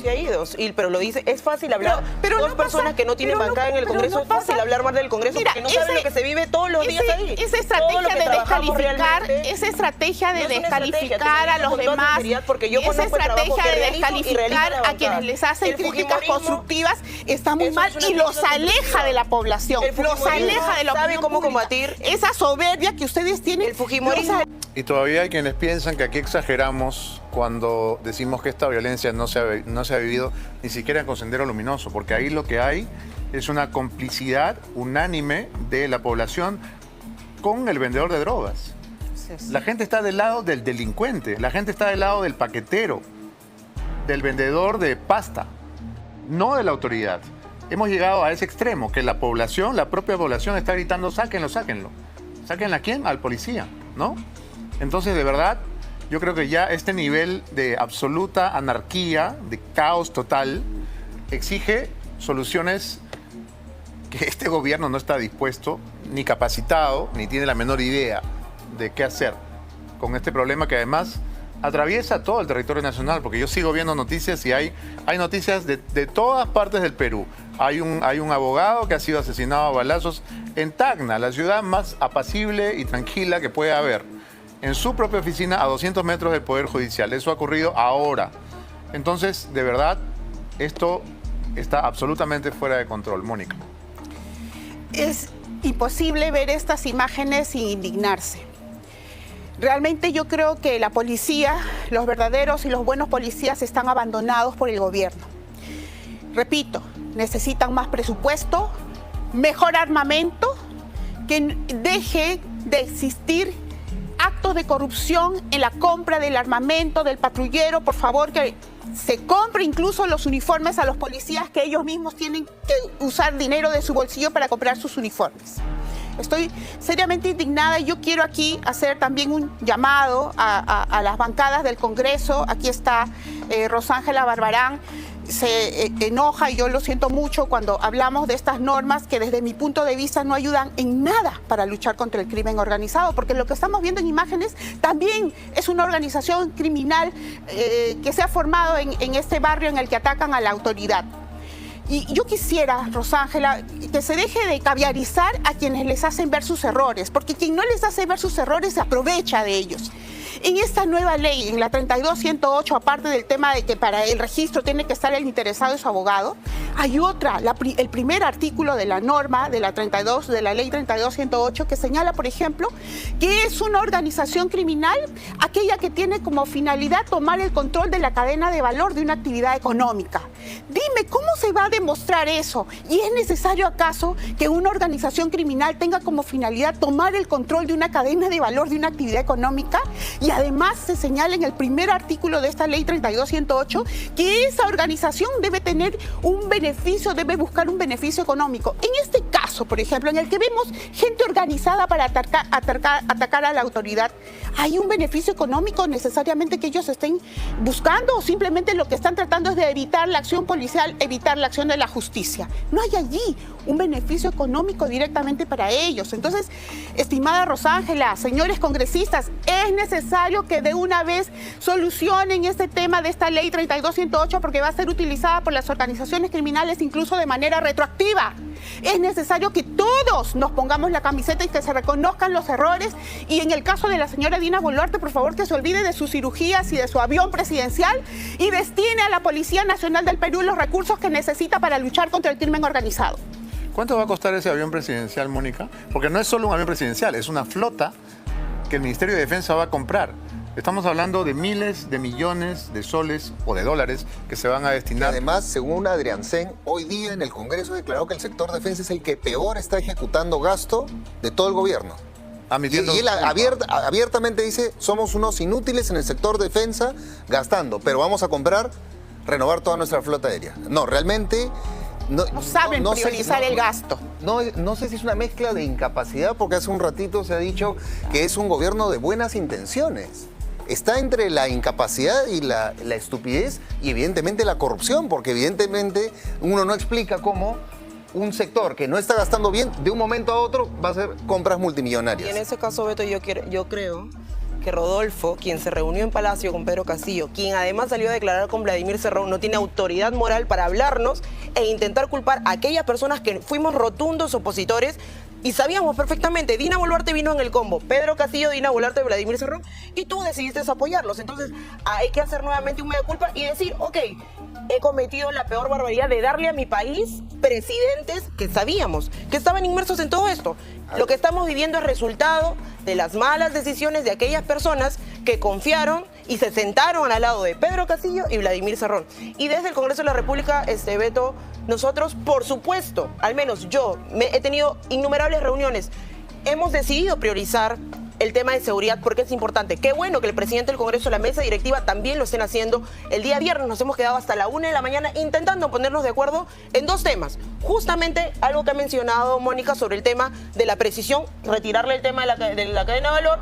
se ha ido, pero lo dice, es fácil hablar. Pero dos no personas pasa, que no tienen bancada en el Congreso, es fácil hablar mal del Congreso. Mira, porque no saben lo que se vive todos los días ahí. Esa estrategia de descalificar, esa estrategia de descalificar a los demás, esa estrategia de descalificar a quienes les hacen críticas constructivas está muy mal y los aleja de la población, los aleja de la opinión cómo pública. combatir esa soberbia que ustedes tienen. El fujimorismo. Y todavía hay quienes piensan que aquí exageramos cuando decimos que esta violencia no se ha vivido ni siquiera con Sendero Luminoso, porque ahí lo que hay es una complicidad unánime de la población con el vendedor de drogas. La gente está del lado del delincuente, la gente está del lado del paquetero, del vendedor de pasta, no de la autoridad. Hemos llegado a ese extremo, que la población, la propia población está gritando, sáquenlo, sáquenlo. ¿Sáquenlo a quién? Al policía, ¿no? Entonces, de verdad, yo creo que ya este nivel de absoluta anarquía, de caos total, exige soluciones que este gobierno no está dispuesto, ni capacitado, ni tiene la menor idea de qué hacer con este problema que además atraviesa todo el territorio nacional, porque yo sigo viendo noticias y hay noticias de todas partes del Perú. Hay un abogado que ha sido asesinado a balazos en Tacna, la ciudad más apacible y tranquila que puede haber, en su propia oficina a 200 metros del Poder Judicial. Eso ha ocurrido ahora. Entonces, de verdad, esto está absolutamente fuera de control. Mónica. Es imposible ver estas imágenes sin indignarse. Realmente yo creo que la policía, los verdaderos y los buenos policías están abandonados por el gobierno. Repito, necesitan más presupuesto, mejor armamento, que deje de existir actos de corrupción en la compra del armamento, del patrullero. Por favor, que se compre incluso los uniformes a los policías, que ellos mismos tienen que usar dinero de su bolsillo para comprar sus uniformes. Estoy seriamente indignada y yo quiero aquí hacer también un llamado a las bancadas del Congreso. Aquí está Rosángela Barbarán. Se enoja, y yo lo siento mucho, cuando hablamos de estas normas que desde mi punto de vista no ayudan en nada para luchar contra el crimen organizado, porque lo que estamos viendo en imágenes también es una organización criminal que se ha formado en este barrio en el que atacan a la autoridad. Y yo quisiera, Rosángela, que se deje de caviarizar a quienes les hacen ver sus errores, porque quien no les hace ver sus errores se aprovecha de ellos. En esta nueva ley, en la 32.108, aparte del tema de que para el registro tiene que estar el interesado y su abogado, hay otra, el primer artículo de la norma de la ley 32.108, que señala, por ejemplo, que es una organización criminal aquella que tiene como finalidad tomar el control de la cadena de valor de una actividad económica. Dime, ¿cómo se va a demostrar eso? ¿Y es necesario acaso que una organización criminal tenga como finalidad tomar el control de una cadena de valor de una actividad económica? Y además se señala en el primer artículo de esta ley 32.108 que esa organización debe tener un beneficio, debe buscar un beneficio económico. En este caso, por ejemplo, en el que vemos gente organizada para atacar a la autoridad, ¿hay un beneficio económico necesariamente que ellos estén buscando, o simplemente lo que están tratando es de evitar la acción policial, evitar la acción de la justicia? No hay allí un beneficio económico directamente para ellos. Entonces, estimada Rosángela, señores congresistas, es necesario que de una vez solucionen este tema de esta ley 32.108, porque va a ser utilizada por las organizaciones criminales incluso de manera retroactiva. Es necesario que todos nos pongamos la camiseta y que se reconozcan los errores. Y en el caso de la señora Dina Boluarte, por favor, que se olvide de sus cirugías y de su avión presidencial y destine a la Policía Nacional del Perú los recursos que necesita para luchar contra el crimen organizado. ¿Cuánto va a costar ese avión presidencial, Mónica? Porque no es solo un avión presidencial, es una flota que el Ministerio de Defensa va a comprar. Estamos hablando de miles de millones de soles o de dólares que se van a destinar. Y además, según Adrián Sen, hoy día en el Congreso declaró que el sector defensa es el que peor está ejecutando gasto de todo el gobierno. Y él abiertamente dice, somos unos inútiles en el sector defensa gastando, pero vamos a renovar toda nuestra flota aérea. No, realmente... No saben priorizar el gasto. No sé si es una mezcla de incapacidad, porque hace un ratito se ha dicho que es un gobierno de buenas intenciones. Está entre la incapacidad y la estupidez y evidentemente la corrupción, porque evidentemente uno no explica cómo un sector que no está gastando bien, de un momento a otro va a hacer compras multimillonarias. Y en ese caso, Beto, yo creo que Rodolfo, quien se reunió en Palacio con Pedro Castillo, quien además salió a declarar con Vladimir Cerrón, no tiene autoridad moral para hablarnos e intentar culpar a aquellas personas que fuimos rotundos opositores y sabíamos perfectamente, Dina Boluarte vino en el combo, Pedro Castillo, Dina Boluarte, Vladimir Cerrón, y tú decidiste apoyarlos. Entonces hay que hacer nuevamente un mea culpa y decir, ok, he cometido la peor barbaridad de darle a mi país presidentes que sabíamos que estaban inmersos en todo esto. Lo que estamos viviendo es resultado de las malas decisiones de aquellas personas que confiaron y se sentaron al lado de Pedro Castillo y Vladimir Cerrón. Y desde el Congreso de la República, Beto, nosotros, por supuesto, al menos yo, he tenido innumerables reuniones, hemos decidido priorizar el tema de seguridad porque es importante. Qué bueno que el presidente del Congreso, la mesa directiva también lo estén haciendo. El día viernes nos hemos quedado hasta la 1 de la mañana intentando ponernos de acuerdo en dos temas. Justamente algo que ha mencionado Mónica sobre el tema de la precisión, retirarle el tema de la cadena de valor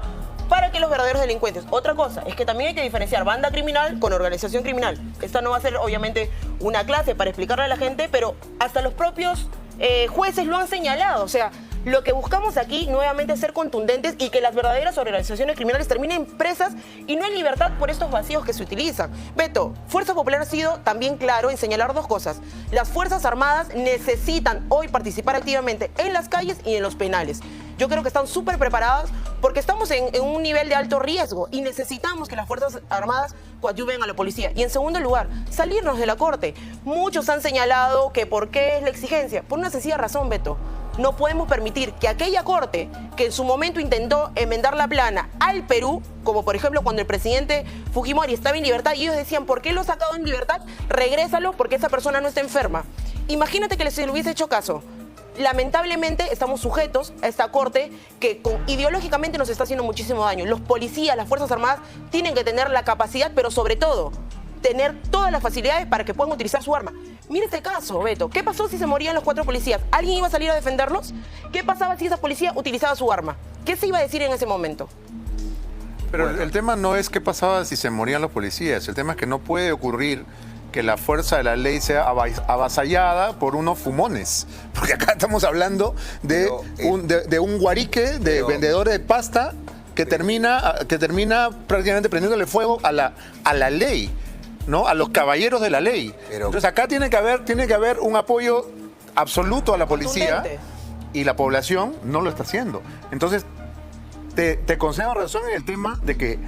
para que los verdaderos delincuentes. Otra cosa es que también hay que diferenciar banda criminal con organización criminal. Esta no va a ser obviamente una clase para explicarle a la gente, pero hasta los propios jueces lo han señalado. O sea, lo que buscamos aquí nuevamente es ser contundentes y que las verdaderas organizaciones criminales terminen presas y no en libertad por estos vacíos que se utilizan. Beto, Fuerza Popular ha sido también claro en señalar dos cosas. Las Fuerzas Armadas necesitan hoy participar activamente en las calles y en los penales. Yo creo que están súper preparadas porque estamos en un nivel de alto riesgo y necesitamos que las Fuerzas Armadas coadyuven a la policía. Y en segundo lugar, salirnos de la Corte. Muchos han señalado que ¿por qué es la exigencia? Por una sencilla razón, Beto. No podemos permitir que aquella corte que en su momento intentó enmendar la plana al Perú, como por ejemplo cuando el presidente Fujimori estaba en libertad y ellos decían, ¿por qué lo ha sacado en libertad? Regrésalo porque esa persona no está enferma. Imagínate que se le hubiese hecho caso. Lamentablemente estamos sujetos a esta corte que ideológicamente nos está haciendo muchísimo daño. Los policías, las Fuerzas Armadas tienen que tener la capacidad, pero sobre todo tener todas las facilidades para que puedan utilizar su arma. Mira este caso, Beto. ¿Qué pasó si se morían los 4 policías? ¿Alguien iba a salir a defenderlos? ¿Qué pasaba si esa policía utilizaba su arma? ¿Qué se iba a decir en ese momento? Pero el tema no es qué pasaba si se morían los policías. El tema es que no puede ocurrir que la fuerza de la ley sea avasallada por unos fumones. Porque acá estamos hablando de un guarique de vendedores de pasta que termina prácticamente prendiéndole fuego a la ley, ¿no? A los caballeros de la ley. Entonces acá tiene que haber un apoyo absoluto a la policía y la población no lo está haciendo. Entonces te concedo razón en el tema de que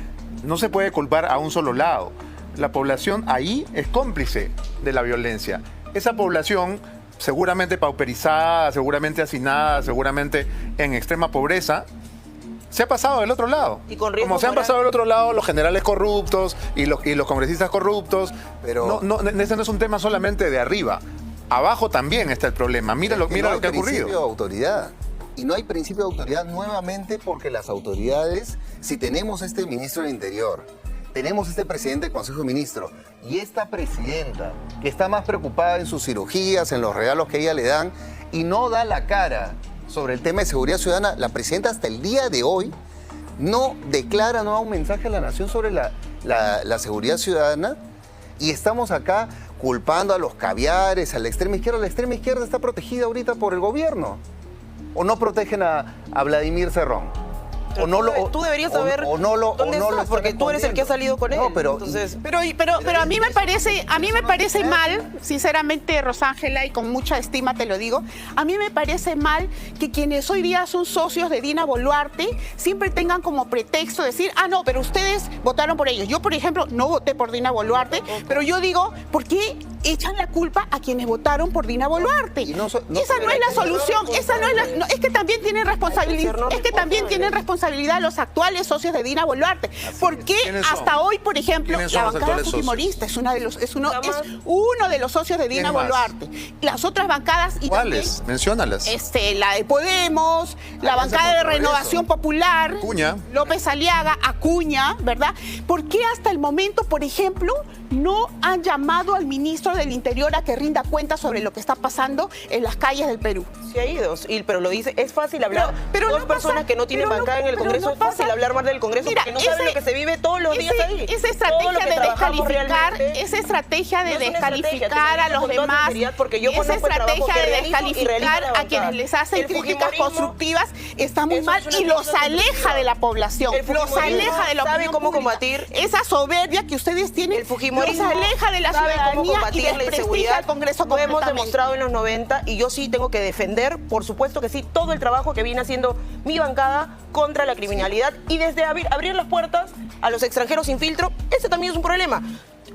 no se puede culpar a un solo lado. La población ahí es cómplice de la violencia. Esa población seguramente pauperizada, seguramente hacinada, seguramente en extrema pobreza, se ha pasado del otro lado. Y con como se han pasado del otro lado los generales corruptos y los congresistas corruptos. Pero ese no es un tema solamente de arriba. Abajo también está el problema. Mira lo que ha ocurrido. Principio de autoridad. Y no hay principio de autoridad nuevamente porque las autoridades, si tenemos este ministro del Interior, tenemos este presidente del Consejo de Ministros y esta presidenta que está más preocupada en sus cirugías, en los regalos que ella le dan y no da la cara sobre el tema de seguridad ciudadana, la presidenta hasta el día de hoy no declara, no da un mensaje a la nación sobre la seguridad ciudadana y estamos acá culpando a los caviares, a la extrema izquierda. La extrema izquierda está protegida ahorita por el gobierno. ¿O no protegen a Vladimir Cerrón? Tú deberías saber dónde estás, porque tú eres el que ha salido con él. No, pero a mí me parece mal, sinceramente, Rosángela, y con mucha estima te lo digo, a mí me parece mal que quienes hoy día son socios de Dina Boluarte siempre tengan como pretexto decir, no, pero ustedes votaron por ellos. Yo, por ejemplo, no voté por Dina Boluarte, pero yo digo, ¿por qué echan la culpa a quienes votaron por Dina Boluarte? Esa no es la solución, es que también tienen responsabilidad, los actuales socios de Dina Boluarte. ¿Por qué hasta hoy, por ejemplo, la bancada fujimorista es uno de los socios de Dina Boluarte? Las otras bancadas... ¿Cuáles? Menciónalas. La de Podemos, la bancada de Renovación Popular, Acuña, López Aliaga, Acuña, ¿verdad? ¿Por qué hasta el momento, por ejemplo, no han llamado al ministro ministro del Interior a que rinda cuenta sobre lo que está pasando en las calles del Perú. Se ha ido, pero lo dice, es fácil hablar. Pero dos no personas pasa, que no tienen bancada en el Congreso, es fácil hablar mal del Congreso porque no saben lo que se vive todos los días ahí. Esa estrategia de descalificar, esa estrategia de descalificar a los demás, esa estrategia de descalificar a quienes les hacen críticas constructivas está muy mal y los aleja de la población, los aleja de la opinión cómo pública. combatir esa soberbia que ustedes tienen, el fujimorismo, los aleja de la ciudadanía y desprestigia al Congreso completamente. Lo hemos completamente. demostrado en los 90 y yo sí tengo que defender, por supuesto que sí, todo el trabajo que viene haciendo mi bancada contra la criminalidad y desde abrir las puertas a los extranjeros sin filtro, ese también es un problema.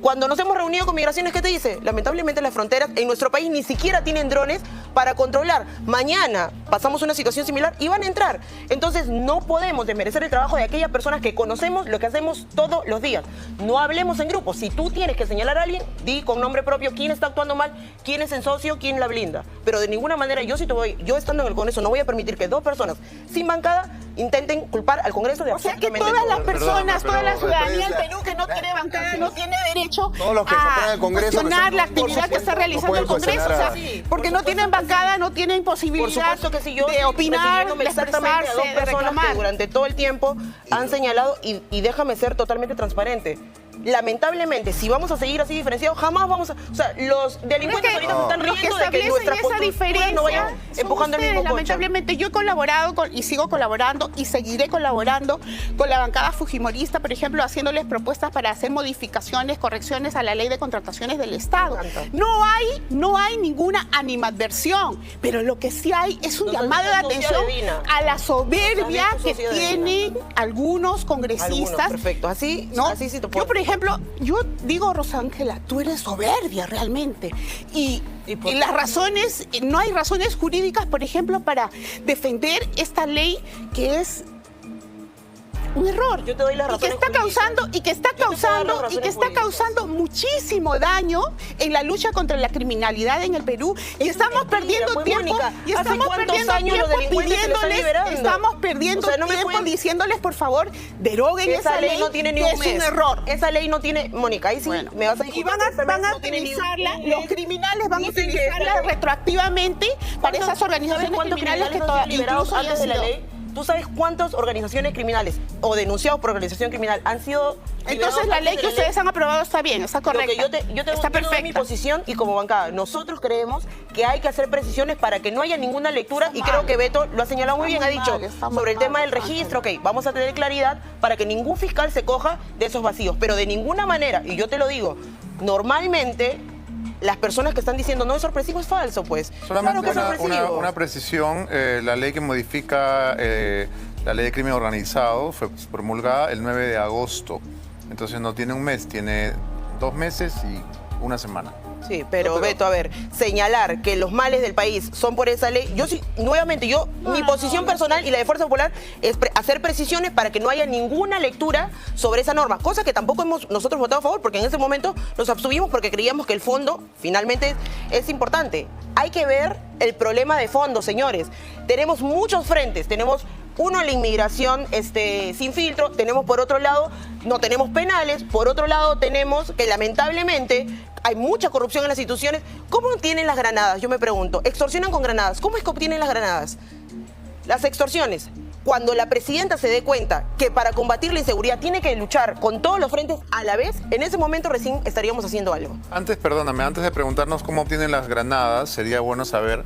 Cuando nos hemos reunido con Migraciones, ¿qué te dice? Lamentablemente las fronteras en nuestro país ni siquiera tienen drones para controlar. Mañana pasamos una situación similar y van a entrar. Entonces no podemos desmerecer el trabajo de aquellas personas que conocemos lo que hacemos todos los días. No hablemos en grupo. Si tú tienes que señalar a alguien, di con nombre propio quién está actuando mal, quién es el socio, quién la blinda. Pero de ninguna manera, yo estando en el Congreso, no voy a permitir que dos personas sin bancada intenten culpar al Congreso de absolutamente todo. O sea que todas las personas, toda la ciudadanía del Perú que no tiene bancada, no tiene derecho a cuestionar la actividad que está realizando el Congreso, o sea, porque no tienen bancada, no tienen posibilidad de opinar, de expresarse, de reclamar. Que durante todo el tiempo han señalado, y déjame ser totalmente transparente, lamentablemente, si vamos a seguir así diferenciados, jamás vamos a... O sea, los delincuentes ahorita se están riendo de que nuestra postura no vaya empujando el mismo coche. Lamentablemente, yo he colaborado y sigo colaborando y seguiré colaborando con la bancada fujimorista, por ejemplo, haciéndoles propuestas para hacer modificaciones, correcciones a la ley de contrataciones del Estado. No hay ninguna animadversión, pero lo que sí hay es un llamado de atención a la soberbia que tienen algunos congresistas. Perfecto, así sí te puedo. Yo, por ejemplo, yo digo, Rosángela, tú eres soberbia realmente. Y las razones, no hay razones jurídicas, por ejemplo, para defender esta ley que es un error. Yo te doy las razones y que está causando muchísimo daño en la lucha contra la criminalidad en el Perú. Y estamos perdiendo tiempo. Y estamos perdiendo tiempo diciéndoles, por favor, deroguen esa ley. No tiene ni un mes. Es un error. Esa ley no tiene, Mónica, ahí sí me vas a decir. Y van a utilizarla, los criminales van a utilizarla retroactivamente para esas organizaciones criminales que incluso antes de la ley. ¿Tú sabes cuántas organizaciones criminales o denunciados por organización criminal han sido... Entonces la ley que ustedes han aprobado está bien, está correcta. Yo tengo mi posición y como bancada, nosotros creemos que hay que hacer precisiones para que no haya ninguna lectura y creo que Beto lo ha señalado muy bien, ha dicho sobre el tema del registro, vamos a tener claridad para que ningún fiscal se coja de esos vacíos, pero de ninguna manera, y yo te lo digo, normalmente... Las personas que están diciendo no es sorpresivo es falso, pues. Solamente claro que es una precisión, la ley que modifica la ley de crimen organizado fue promulgada el 9 de agosto. Entonces no tiene un mes, tiene 2 meses y 1 semana. Sí, pero Beto, a ver, señalar que los males del país son por esa ley, yo sí, nuevamente, mi posición personal y la de Fuerza Popular es hacer precisiones para que no haya ninguna lectura sobre esa norma, cosa que tampoco hemos nosotros votado a favor, porque en ese momento nos abstuvimos porque creíamos que el fondo finalmente es importante. Hay que ver el problema de fondo, señores. Tenemos muchos frentes, tenemos... Uno, la inmigración sin filtro. Tenemos, por otro lado, no tenemos penales. Por otro lado, tenemos que lamentablemente hay mucha corrupción en las instituciones. ¿Cómo obtienen las granadas? Yo me pregunto. Extorsionan con granadas. ¿Cómo es que obtienen las granadas? Las extorsiones. Cuando la presidenta se dé cuenta que para combatir la inseguridad tiene que luchar con todos los frentes a la vez, en ese momento recién estaríamos haciendo algo. Antes de preguntarnos cómo obtienen las granadas, sería bueno saber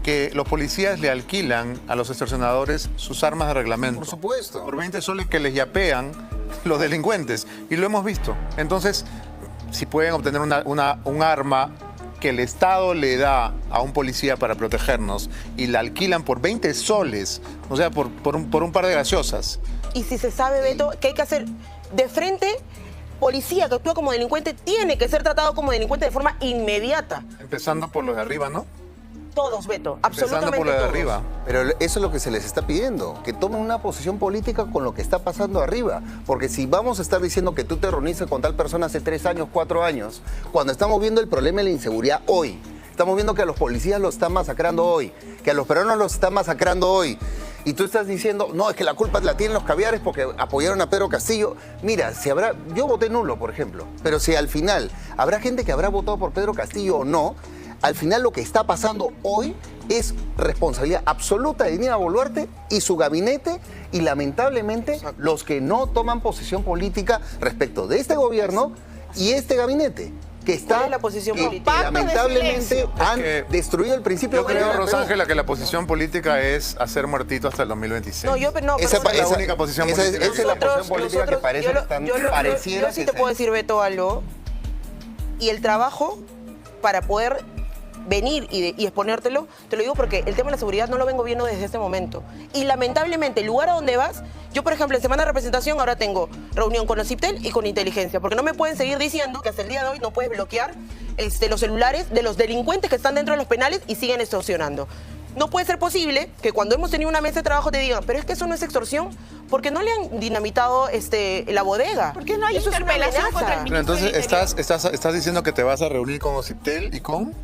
que los policías le alquilan a los extorsionadores sus armas de reglamento. Por supuesto. Por 20 soles que les yapean los delincuentes. Y lo hemos visto. Entonces, si pueden obtener un arma que el Estado le da a un policía para protegernos y la alquilan por 20 soles, o sea, por un par de gaseosas. Y si se sabe, Beto, que hay que hacer de frente... Policía que actúa como delincuente tiene que ser tratado como delincuente de forma inmediata. Empezando por los de arriba, ¿no? Todos, Beto, absolutamente por lo de todos. arriba. Pero eso es lo que se les está pidiendo, que tomen una posición política con lo que está pasando arriba. Porque si vamos a estar diciendo que tú te reuniste con tal persona hace 3 años, 4 años, cuando estamos viendo el problema de la inseguridad hoy, estamos viendo que a los policías los están masacrando hoy, que a los peruanos los están masacrando hoy, Y tú estás diciendo, no, es que la culpa la tienen los caviares porque apoyaron a Pedro Castillo. Mira, yo voté nulo, por ejemplo, pero si al final habrá gente que habrá votado por Pedro Castillo o no, al final lo que está pasando hoy es responsabilidad absoluta de Dina Boluarte y su gabinete y lamentablemente los que no toman posición política respecto de este gobierno y este gabinete. Que está, la posición política? Que lamentablemente han destruido el principio. Yo creo, Rosángela, que la posición política es hacer muertito hasta el 2026. No, esa es la única posición política. Esa es la posición política que parece pareciera. Yo sí te puedo decir, Beto, algo. Y el trabajo para poder venir y exponértelo, te lo digo porque el tema de la seguridad no lo vengo viendo desde este momento. Y lamentablemente, el lugar a donde vas, yo por ejemplo en semana de representación ahora tengo reunión con OCIPTEL y con inteligencia, porque no me pueden seguir diciendo que hasta el día de hoy no puedes bloquear los celulares de los delincuentes que están dentro de los penales y siguen extorsionando. No puede ser posible que cuando hemos tenido una mesa de trabajo te digan, pero es que eso no es extorsión, porque no le han dinamitado la bodega. Porque no hay eso interpelación contra el ministro. Pero entonces estás diciendo que te vas a reunir con OCIPTEL y con...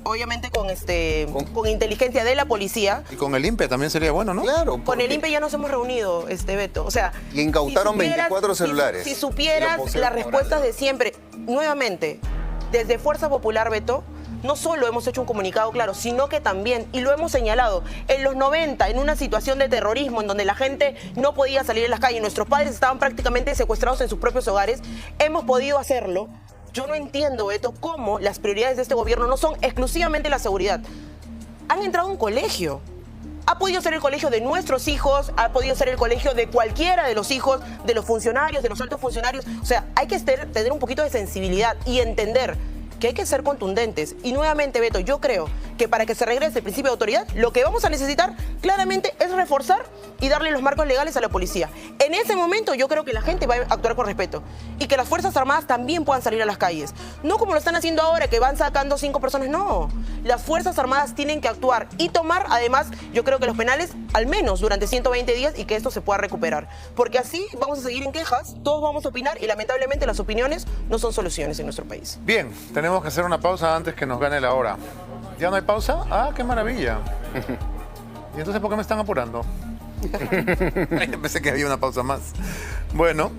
obviamente con inteligencia de la policía. Y con el INPE también sería bueno, ¿no? Claro. Con el INPE ya nos hemos reunido, Beto. O sea, y incautaron 24 celulares. Si supieras las respuestas de siempre, nuevamente, desde Fuerza Popular, Beto, no solo hemos hecho un comunicado claro, sino que también, y lo hemos señalado, en los 90, en una situación de terrorismo, en donde la gente no podía salir a las calles, nuestros padres estaban prácticamente secuestrados en sus propios hogares, hemos podido hacerlo. Yo no entiendo, Beto, cómo las prioridades de este gobierno no son exclusivamente la seguridad. Han entrado a un colegio. Ha podido ser el colegio de nuestros hijos, ha podido ser el colegio de cualquiera de los hijos, de los funcionarios, de los altos funcionarios. O sea, hay que tener un poquito de sensibilidad y entender que hay que ser contundentes. Y nuevamente, Beto, yo creo que para que se regrese el principio de autoridad, lo que vamos a necesitar claramente es reforzar y darle los marcos legales a la policía. En ese momento yo creo que la gente va a actuar con respeto y que las Fuerzas Armadas también puedan salir a las calles. No como lo están haciendo ahora, que van sacando 5 personas, no. Las Fuerzas Armadas tienen que actuar y tomar, además, yo creo que los penales, al menos durante 120 días y que esto se pueda recuperar. Porque así vamos a seguir en quejas, todos vamos a opinar y lamentablemente las opiniones no son soluciones en nuestro país. Bien, tenemos que hacer una pausa antes que nos gane la hora. ¿Ya no hay pausa? ¡Ah, qué maravilla! ¿Y entonces por qué me están apurando? Pensé que había una pausa más. Bueno,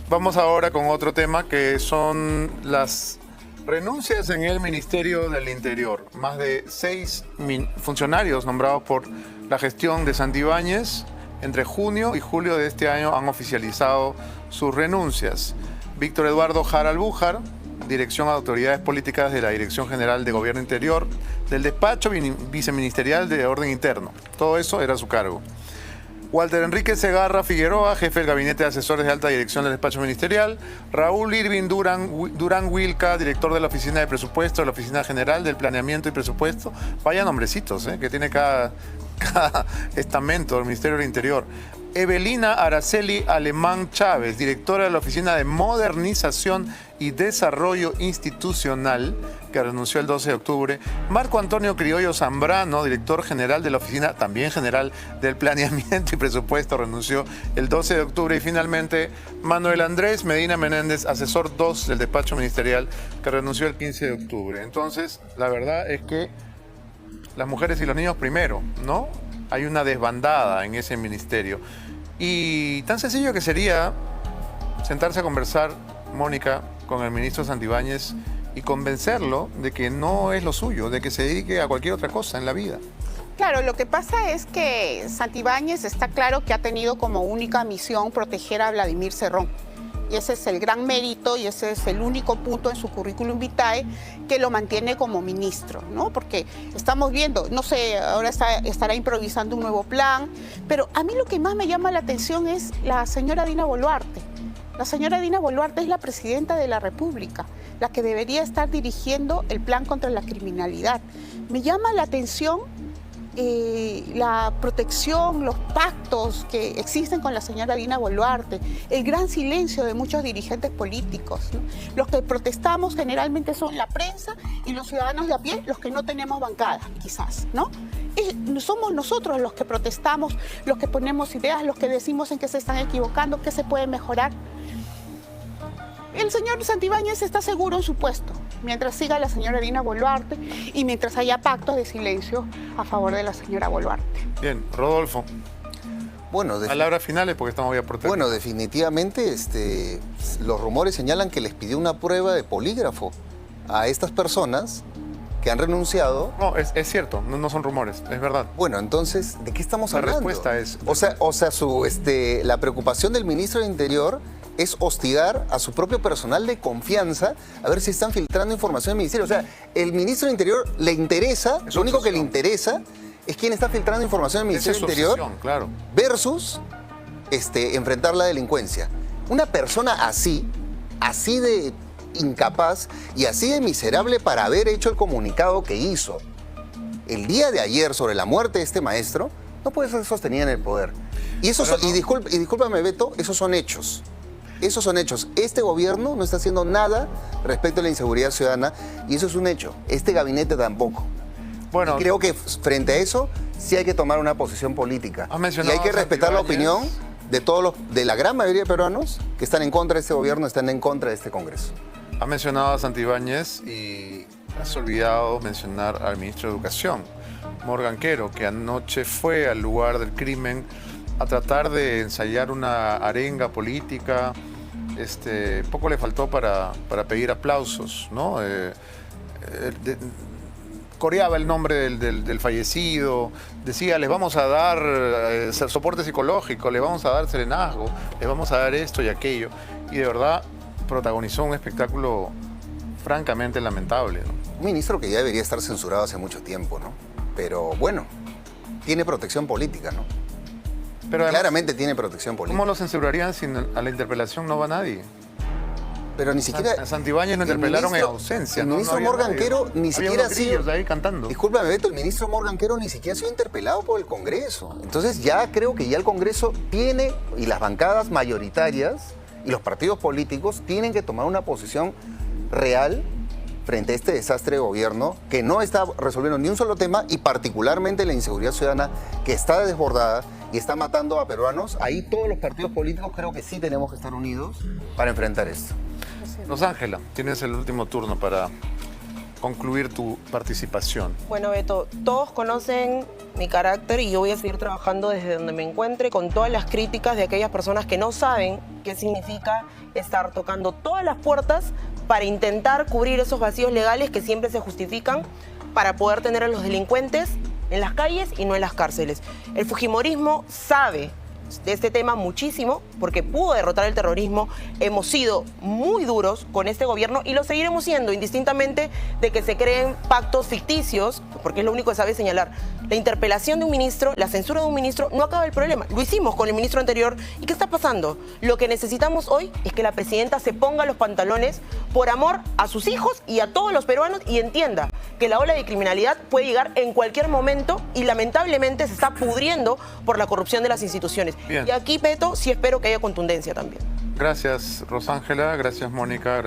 vamos ahora con otro tema que son las renuncias en el Ministerio del Interior. Más de 6 funcionarios nombrados por la gestión de Santibáñez entre junio y julio de este año han oficializado sus renuncias. Víctor Eduardo Jara Albújar, Dirección de Autoridades Políticas de la Dirección General de Gobierno Interior, del despacho viceministerial de Orden Interno. Todo eso era su cargo. Walter Enrique Segarra Figueroa, jefe del Gabinete de Asesores de Alta Dirección del Despacho Ministerial. Raúl Irving Durán Wilca, director de la Oficina de Presupuesto, de la Oficina General del Planeamiento y Presupuesto. Vaya nombrecitos, que tiene cada estamento del Ministerio del Interior. Evelina Araceli Alemán Chávez, directora de la Oficina de Modernización y Desarrollo Institucional, que renunció el 12 de octubre. Marco Antonio Criollo Zambrano, director general de la Oficina, también general del Planeamiento y Presupuesto, renunció el 12 de octubre. Y finalmente, Manuel Andrés Medina Menéndez, asesor 2 del despacho ministerial, que renunció el 15 de octubre. Entonces, la verdad es que las mujeres y los niños primero, ¿no? Hay una desbandada en ese ministerio. Y tan sencillo que sería sentarse a conversar, Mónica, con el ministro Santibáñez y convencerlo de que no es lo suyo, de que se dedique a cualquier otra cosa en la vida. Claro, lo que pasa es que Santibáñez está claro que ha tenido como única misión proteger a Vladimir Cerrón. Y ese es el gran mérito y ese es el único punto en su currículum vitae que lo mantiene como ministro, ¿no? Porque estamos viendo, no sé, ahora estará improvisando un nuevo plan, pero a mí lo que más me llama la atención es la señora Dina Boluarte. La señora Dina Boluarte es la presidenta de la República, la que debería estar dirigiendo el plan contra la criminalidad. Me llama la atención la protección, los pactos que existen con la señora Dina Boluarte, el gran silencio de muchos dirigentes políticos, ¿no? Los que protestamos generalmente son la prensa y los ciudadanos de a pie, los que no tenemos bancada, quizás, ¿no? Somos nosotros los que protestamos, los que ponemos ideas, los que decimos en qué se están equivocando, qué se puede mejorar. el señor Santibáñez está seguro en su puesto, mientras siga la señora Dina Boluarte y mientras haya pactos de silencio a favor de la señora Boluarte. Bien, Rodolfo. Bueno, palabras finales porque estamos ya por terminar. Bueno, definitivamente los rumores señalan que les pidió una prueba de polígrafo a estas personas que han renunciado. No, es cierto, no son rumores, es verdad. Bueno, entonces, ¿de qué estamos hablando? La respuesta es... O sea, la preocupación del ministro del Interior es hostigar a su propio personal de confianza a ver si están filtrando información del ministerio. O sea, el ministro del Interior le interesa, lo único que le interesa es quién está filtrando información del Ministerio del Interior, claro, versus enfrentar la delincuencia. Una persona así de incapaz y así de miserable para haber hecho el comunicado que hizo el día de ayer sobre la muerte de este maestro, no puede ser sostenida en el poder. Y discúlpame, Beto, esos son hechos. Esos son hechos. Este gobierno no está haciendo nada respecto a la inseguridad ciudadana y eso es un hecho. Este gabinete tampoco. Bueno, y creo que frente a eso sí hay que tomar una posición política. Y hay que respetar la opinión de la gran mayoría de peruanos que están en contra de este gobierno, están en contra de este Congreso. Ha mencionado a Santibáñez y has olvidado mencionar al ministro de Educación, Morgan Quero, que anoche fue al lugar del crimen a tratar de ensayar una arenga política. Poco le faltó para pedir aplausos, ¿no? Coreaba el nombre del fallecido, decía, les vamos a dar soporte psicológico, les vamos a dar serenazgo, les vamos a dar esto y aquello. Y de verdad protagonizó un espectáculo francamente lamentable, ¿no? Un ministro que ya debería estar censurado hace mucho tiempo, ¿no? Pero bueno, tiene protección política, ¿no? Pero además, claramente tiene protección política. ¿Cómo lo censurarían si a la interpelación no va nadie? Pero ni siquiera... A Santibáñez lo interpelaron en ausencia. El ministro Morgan Quero ni siquiera ha sido... ahí cantando. Discúlpame, Beto, el ministro Morgan Quero ni siquiera ha sido interpelado por el Congreso. Entonces ya creo que ya el Congreso tiene, y las bancadas mayoritarias y los partidos políticos tienen que tomar una posición real frente a este desastre de gobierno que no está resolviendo ni un solo tema y particularmente la inseguridad ciudadana que está desbordada y está matando a peruanos. Ahí todos los partidos políticos creo que sí tenemos que estar unidos para enfrentar esto. Rosángela, tienes el último turno para concluir tu participación. Bueno, Beto, todos conocen mi carácter y yo voy a seguir trabajando desde donde me encuentre con todas las críticas de aquellas personas que no saben qué significa estar tocando todas las puertas para intentar cubrir esos vacíos legales que siempre se justifican para poder tener a los delincuentes en las calles y no en las cárceles. El fujimorismo sabe de este tema muchísimo porque pudo derrotar el terrorismo. Hemos sido muy duros con este gobierno y lo seguiremos siendo, indistintamente de que se creen pactos ficticios, porque es lo único que sabe señalar. La interpelación de un ministro, la censura de un ministro no acaba el problema. Lo hicimos con el ministro anterior. ¿Y qué está pasando? Lo que necesitamos hoy es que la presidenta se ponga los pantalones por amor a sus hijos y a todos los peruanos y entienda que la ola de criminalidad puede llegar en cualquier momento y lamentablemente se está pudriendo por la corrupción de las instituciones. Bien. Y aquí, Beto, sí espero que haya contundencia también. Gracias, Rosángela. Gracias, Mónica.